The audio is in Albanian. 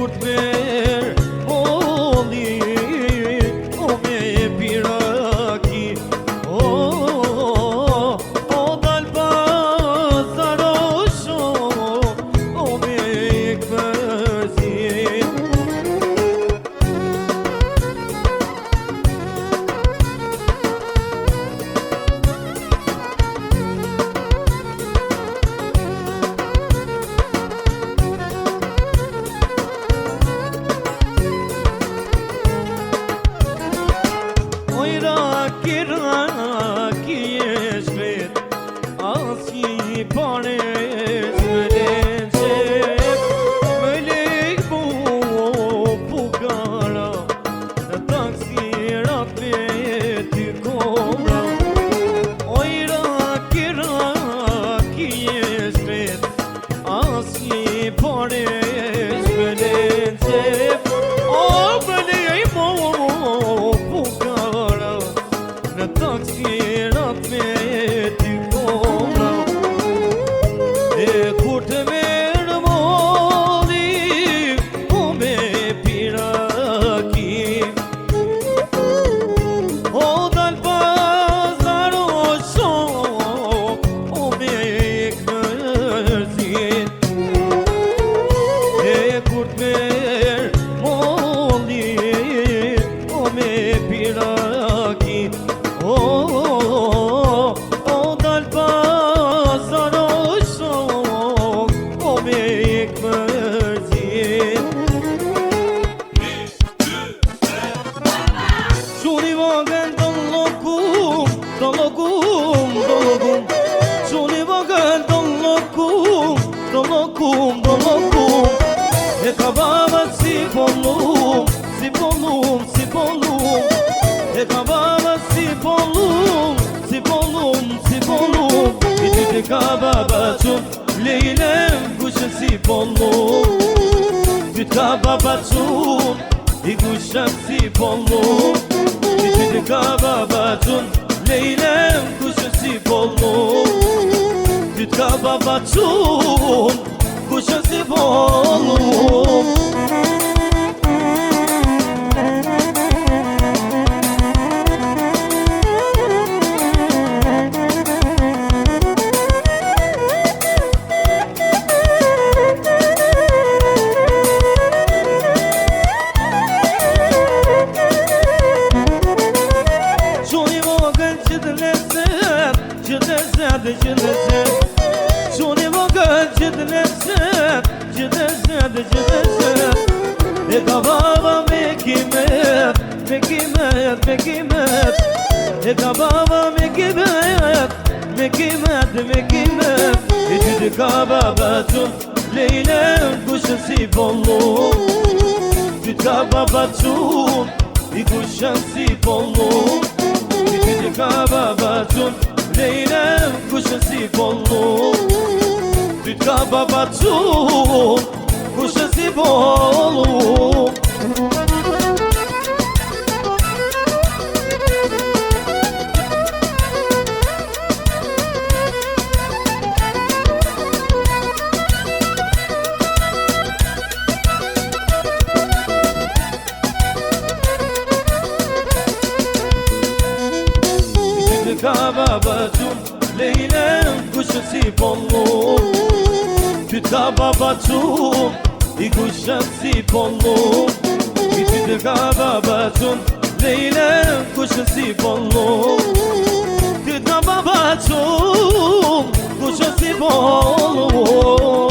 kur t'mer molli, o me piraki, o dal pazarosho, o me kësi. Raki e shkret, asnjë pare s'mëlen qep, më lejk pukara, taksirat me ty kobra. Oj raki e shkret, asnjë pare s'mëlen qep, o më lejk pukara, taksirat me ty kobra. E kur të merë molli, o me piraki, o dal pazarosho, o me kërzit. E kur të merë molli, o me piraki, o dal pazarosho, o me kërzit. Shuni vogën të lokum, shuni vogën të lokum, e ka baba si polum, e ka baba si polum, i ty të ka baba qum, lejlem kushën si polum, ty të ka baba qum, i kushën si polum, i ty të ka baba qum, lejlem kushën si polum, ty të ka baba qum, kushën si polum. Shuni vogën gjithë leset, e ka baba me kimet, e ka baba me kimet, e ty të ka baba qum, lejlem kushën si polum, ty të ka baba qum, i kushën si polum, e ty të ka baba qum, lejlem kushën si polum, ty të ka baba qum, kushën si polum. Ty të ka baba qum, lejlem kushën si polum, ty të ka baba qum, i kushën si polum, i ty të ka baba qum, lejlem kushën si polum, ty të ka baba qum, kushën si polum.